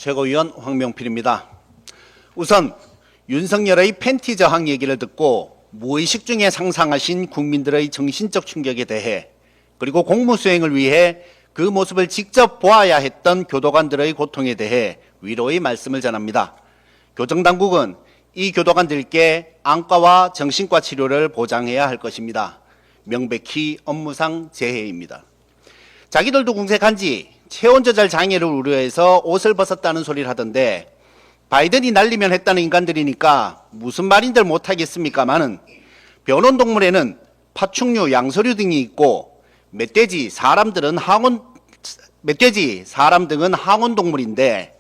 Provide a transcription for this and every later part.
최고위원 황명필입니다. 우선 윤석열의 팬티 저항 얘기를 듣고 무의식 중에 상상하신 국민들의 정신적 충격에 대해, 그리고 공무 수행을 위해 그 모습을 직접 보아야 했던 교도관들의 고통에 대해 위로의 말씀을 전합니다. 교정당국은 이 교도관들께 안과와 정신과 치료를 보장해야 할 것입니다. 명백히 업무상 재해입니다. 자기들도 궁색한지 체온 조절 장애를 우려해서 옷을 벗었다는 소리를 하던데, 바이든이 날리면 했다는 인간들이니까 무슨 말인들 못하겠습니까마는, 변온동물에는 파충류, 양서류 등이 있고 멧돼지, 사람 등은 항온동물인데,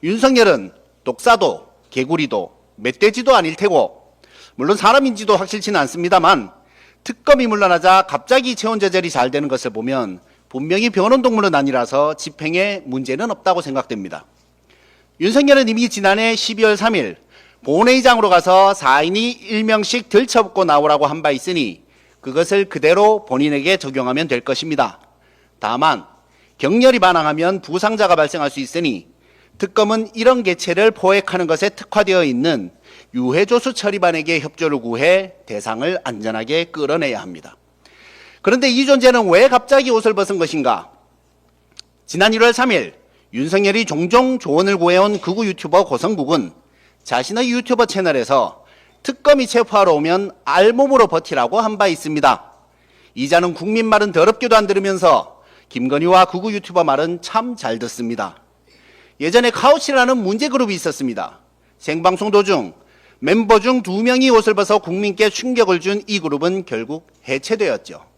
윤석열은 독사도, 개구리도, 멧돼지도 아닐 테고, 물론 사람인지도 확실치는 않습니다만, 특검이 물러나자 갑자기 체온 조절이 잘 되는 것을 보면 분명히 변온동물은 아니라서 집행에 문제는 없다고 생각됩니다. 윤석열은 이미 지난해 12월 3일 본회의장으로 가서 4인이 1명씩 들쳐붙고 나오라고 한 바 있으니 그것을 그대로 본인에게 적용하면 될 것입니다. 다만 격렬히 반항하면 부상자가 발생할 수 있으니 특검은 이런 개체를 포획하는 것에 특화되어 있는 유해조수 처리반에게 협조를 구해 대상을 안전하게 끌어내야 합니다. 그런데 이 존재는 왜 갑자기 옷을 벗은 것인가? 지난 1월 3일 윤석열이 종종 조언을 구해온 극우 유튜버 고성국은 자신의 유튜버 채널에서 특검이 체포하러 오면 알몸으로 버티라고 한 바 있습니다. 이자는 국민 말은 더럽게도 안 들으면서 김건희와 극우 유튜버 말은 참 잘 듣습니다. 예전에 카우치라는 문제그룹이 있었습니다. 생방송 도중 멤버 중 2명이 옷을 벗어 국민께 충격을 준 이 그룹은 결국 해체되었죠.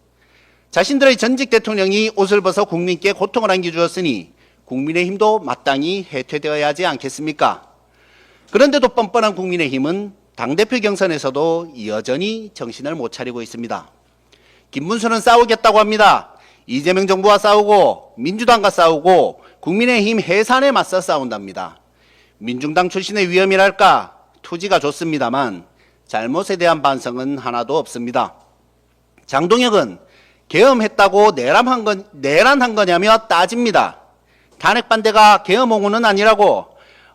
자신들의 전직 대통령이 옷을 벗어 국민께 고통을 안겨주었으니 국민의힘도 마땅히 해체되어야 하지 않겠습니까? 그런데도 뻔뻔한 국민의힘은 당대표 경선에서도 여전히 정신을 못 차리고 있습니다. 김문수는 싸우겠다고 합니다. 이재명 정부와 싸우고 민주당과 싸우고 국민의힘 해산에 맞서 싸운답니다. 민중당 출신의 위험이랄까 투지가 좋습니다만 잘못에 대한 반성은 하나도 없습니다. 장동혁은 계엄했다고 내란한 거냐며 따집니다. 탄핵 반대가 계엄 옹호는 아니라고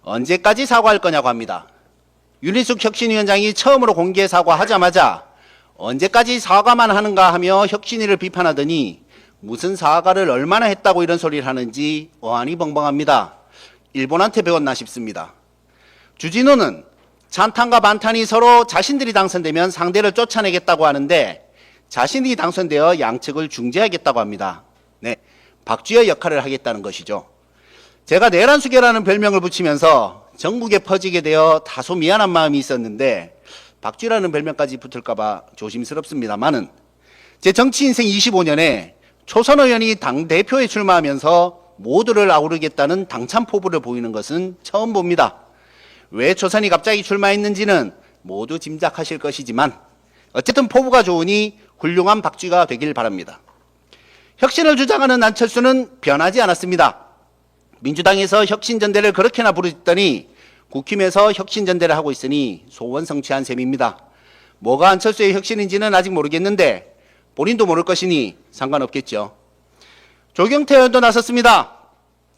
언제까지 사과할 거냐고 합니다. 윤희숙 혁신위원장이 처음으로 공개 사과하자마자 언제까지 사과만 하는가 하며 혁신위를 비판하더니 무슨 사과를 얼마나 했다고 이런 소리를 하는지 어안이 벙벙합니다. 일본한테 배웠나 싶습니다. 주진우는 찬탄과 반탄이 서로 자신들이 당선되면 상대를 쫓아내겠다고 하는데 자신이 당선되어 양측을 중재하겠다고 합니다. 네, 박쥐의 역할을 하겠다는 것이죠. 제가 내란수계라는 별명을 붙이면서 전국에 퍼지게 되어 다소 미안한 마음이 있었는데 박쥐라는 별명까지 붙을까봐 조심스럽습니다만은, 제 정치 인생 25년에 초선 의원이 당대표에 출마하면서 모두를 아우르겠다는 당찬 포부를 보이는 것은 처음 봅니다. 왜 초선이 갑자기 출마했는지는 모두 짐작하실 것이지만 어쨌든 포부가 좋으니 훌륭한 박쥐가 되길 바랍니다. 혁신을 주장하는 안철수는 변하지 않았습니다. 민주당에서 혁신전대를 그렇게나 부르더니 국힘에서 혁신전대를 하고 있으니 소원 성취한 셈입니다. 뭐가 안철수의 혁신인지는 아직 모르겠는데 본인도 모를 것이니 상관없겠죠. 조경태 의원도 나섰습니다.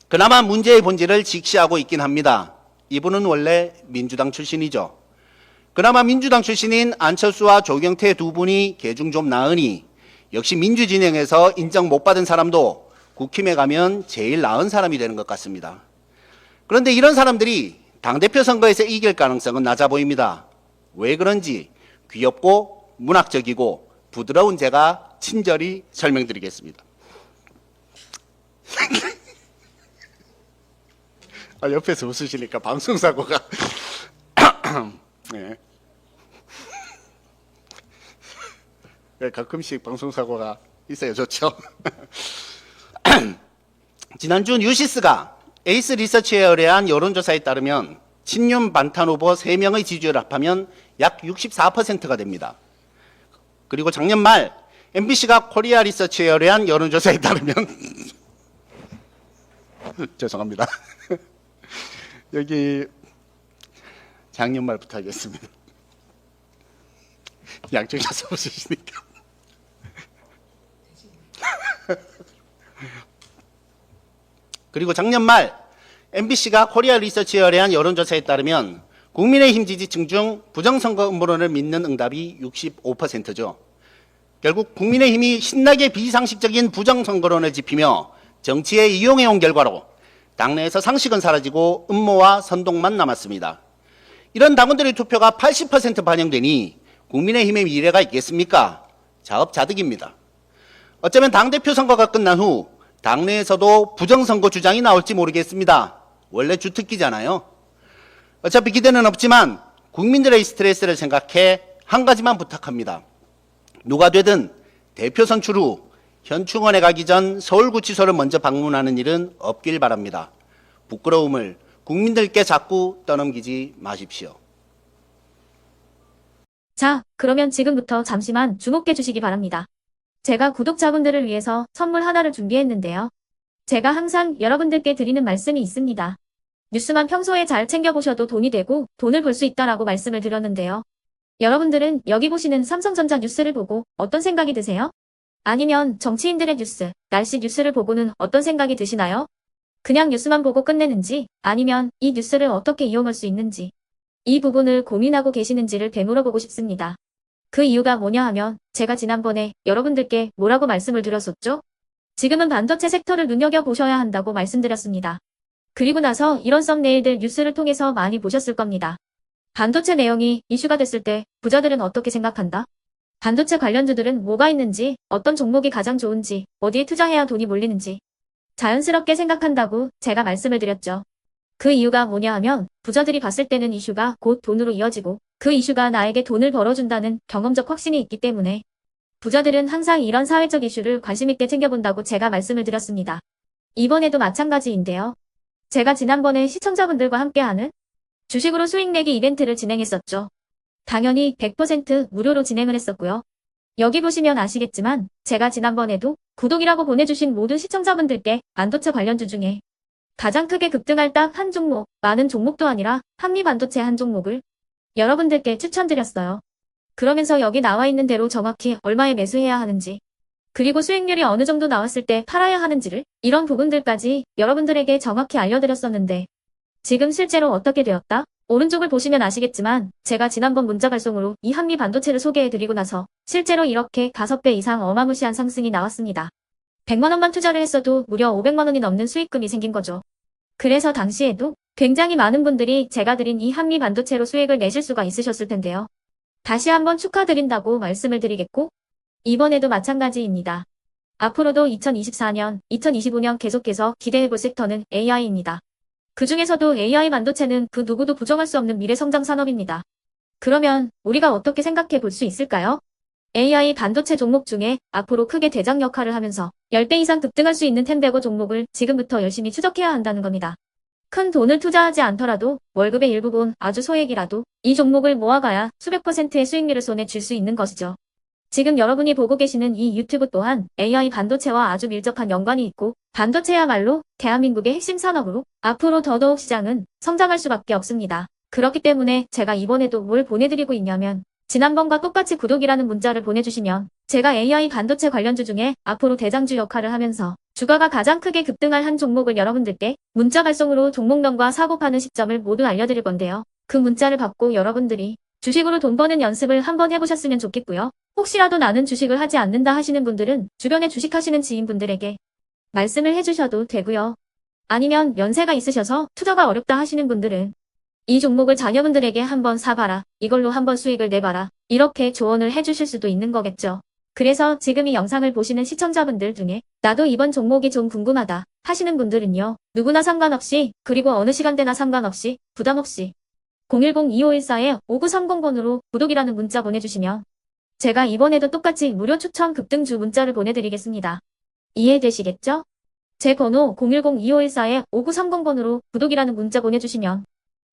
그나마 문제의 본질을 직시하고 있긴 합니다. 이분은 원래 민주당 출신이죠. 그나마 민주당 출신인 안철수와 조경태 두 분이 계중 좀 나으니 역시 민주진영에서 인정 못 받은 사람도 국힘에 가면 제일 나은 사람이 되는 것 같습니다. 그런데 이런 사람들이 당대표 선거에서 이길 가능성은 낮아 보입니다. 왜 그런지 귀엽고 문학적이고 부드러운 제가 친절히 설명드리겠습니다. 옆에서 웃으시니까 방송사고가 네. 네, 가끔씩 방송사고가 있어야 좋죠. 지난주 뉴시스가 에이스 리서치에 의뢰한 여론조사에 따르면 친윤 반탄 후보 3명의 지지율을 합하면 약 64%가 됩니다. 그리고 작년 말 MBC가 코리아 리서치에 의뢰한 여론조사에 따르면 죄송합니다. 여기 작년 말부터 하겠습니다. 양쪽에서 웃으시니까. 그리고 작년 말 MBC가 코리아 리서치에 의뢰한 여론조사에 따르면 국민의힘 지지층 중 부정선거 음모론을 믿는 응답이 65%죠. 결국 국민의힘이 신나게 비상식적인 부정선거론을 짚이며 정치에 이용해온 결과로 당내에서 상식은 사라지고 음모와 선동만 남았습니다. 이런 당원들의 투표가 80% 반영되니 국민의힘의 미래가 있겠습니까? 자업자득입니다. 어쩌면 당대표 선거가 끝난 후 당내에서도 부정선거 주장이 나올지 모르겠습니다. 원래 주특기잖아요. 어차피 기대는 없지만 국민들의 스트레스를 생각해 한 가지만 부탁합니다. 누가 되든 대표 선출 후 현충원에 가기 전 서울구치소를 먼저 방문하는 일은 없길 바랍니다. 부끄러움을 국민들께 자꾸 떠넘기지 마십시오. 자, 그러면 지금부터 잠시만 주목해 주시기 바랍니다. 제가 구독자분들을 위해서 선물 하나를 준비했는데요. 제가 항상 여러분들께 드리는 말씀이 있습니다. 뉴스만 평소에 잘 챙겨보셔도 돈이 되고 돈을 벌 수 있다라고 말씀을 드렸는데요. 여러분들은 여기 보시는 삼성전자 뉴스를 보고 어떤 생각이 드세요? 아니면 정치인들의 뉴스, 날씨 뉴스를 보고는 어떤 생각이 드시나요? 그냥 뉴스만 보고 끝내는지 아니면 이 뉴스를 어떻게 이용할 수 있는지 이 부분을 고민하고 계시는지를 되물어보고 싶습니다. 그 이유가 뭐냐 하면 제가 지난번에 여러분들께 뭐라고 말씀을 드렸었죠? 지금은 반도체 섹터를 눈여겨보셔야 한다고 말씀드렸습니다. 그리고 나서 이런 썸네일들 뉴스를 통해서 많이 보셨을 겁니다. 반도체 내용이 이슈가 됐을 때 부자들은 어떻게 생각한다? 반도체 관련주들은 뭐가 있는지, 어떤 종목이 가장 좋은지, 어디에 투자해야 돈이 몰리는지 자연스럽게 생각한다고 제가 말씀을 드렸죠. 그 이유가 뭐냐 하면 부자들이 봤을 때는 이슈가 곧 돈으로 이어지고 그 이슈가 나에게 돈을 벌어준다는 경험적 확신이 있기 때문에 부자들은 항상 이런 사회적 이슈를 관심있게 챙겨본다고 제가 말씀을 드렸습니다. 이번에도 마찬가지인데요. 제가 지난번에 시청자분들과 함께하는 주식으로 수익 내기 이벤트를 진행했었죠. 당연히 100% 무료로 진행을 했었고요. 여기 보시면 아시겠지만 제가 지난번에도 구독이라고 보내주신 모든 시청자분들께 반도체 관련주 중에 가장 크게 급등할 딱 한 종목, 많은 종목도 아니라 한미반도체 한 종목을 여러분들께 추천드렸어요. 그러면서 여기 나와 있는 대로 정확히 얼마에 매수해야 하는지 그리고 수익률이 어느 정도 나왔을 때 팔아야 하는지를 이런 부분들까지 여러분들에게 정확히 알려드렸었는데 지금 실제로 어떻게 되었다? 오른쪽을 보시면 아시겠지만 제가 지난번 문자 발송으로 이 한미 반도체를 소개해드리고 나서 실제로 이렇게 5배 이상 어마무시한 상승이 나왔습니다. 100만 원만 투자를 했어도 무려 500만 원이 넘는 수익금이 생긴 거죠. 그래서 당시에도 굉장히 많은 분들이 제가 드린 이 한미 반도체로 수익을 내실 수가 있으셨을 텐데요. 다시 한번 축하드린다고 말씀을 드리겠고 이번에도 마찬가지입니다. 앞으로도 2024년, 2025년 계속해서 기대해볼 섹터는 AI입니다. 그 중에서도 AI 반도체는 그 누구도 부정할 수 없는 미래성장 산업입니다. 그러면 우리가 어떻게 생각해 볼 수 있을까요? AI 반도체 종목 중에 앞으로 크게 대장 역할을 하면서 10배 이상 급등할 수 있는 텐베고 종목을 지금부터 열심히 추적해야 한다는 겁니다. 큰 돈을 투자하지 않더라도 월급의 일부분 아주 소액이라도 이 종목을 모아가야 수백 %의 수익률을 손에 쥘 수 있는 것이죠. 지금 여러분이 보고 계시는 이 유튜브 또한 AI 반도체와 아주 밀접한 연관이 있고 반도체야말로 대한민국의 핵심 산업으로 앞으로 더더욱 시장은 성장할 수밖에 없습니다. 그렇기 때문에 제가 이번에도 뭘 보내드리고 있냐면 지난번과 똑같이 구독이라는 문자를 보내주시면 제가 AI 반도체 관련주 중에 앞으로 대장주 역할을 하면서 주가가 가장 크게 급등할 한 종목을 여러분들께 문자 발송으로 종목명과 사고 파는 시점을 모두 알려드릴 건데요. 그 문자를 받고 여러분들이 주식으로 돈 버는 연습을 한번 해보셨으면 좋겠고요. 혹시라도 나는 주식을 하지 않는다 하시는 분들은 주변에 주식하시는 지인분들에게 말씀을 해주셔도 되고요. 아니면 연세가 있으셔서 투자가 어렵다 하시는 분들은 이 종목을 자녀분들에게 한번 사봐라. 이걸로 한번 수익을 내봐라. 이렇게 조언을 해주실 수도 있는 거겠죠. 그래서 지금 이 영상을 보시는 시청자분들 중에 나도 이번 종목이 좀 궁금하다 하시는 분들은요. 누구나 상관없이 그리고 어느 시간대나 상관없이 부담없이 010-2514-5930번으로 구독이라는 문자 보내주시면 제가 이번에도 똑같이 무료 추천 급등주 문자를 보내드리겠습니다. 이해되시겠죠? 제 번호 010-2514-5930번으로 구독이라는 문자 보내주시면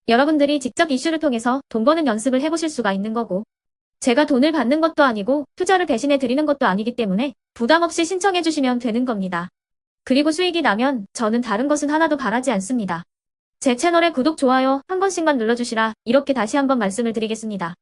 여러분들이 직접 이슈를 통해서 돈 버는 연습을 해보실 수가 있는 거고 제가 돈을 받는 것도 아니고 투자를 대신해 드리는 것도 아니기 때문에 부담 없이 신청해 주시면 되는 겁니다. 그리고 수익이 나면 저는 다른 것은 하나도 바라지 않습니다. 제 채널에 구독, 좋아요 한 번씩만 눌러주시라 이렇게 다시 한번 말씀을 드리겠습니다.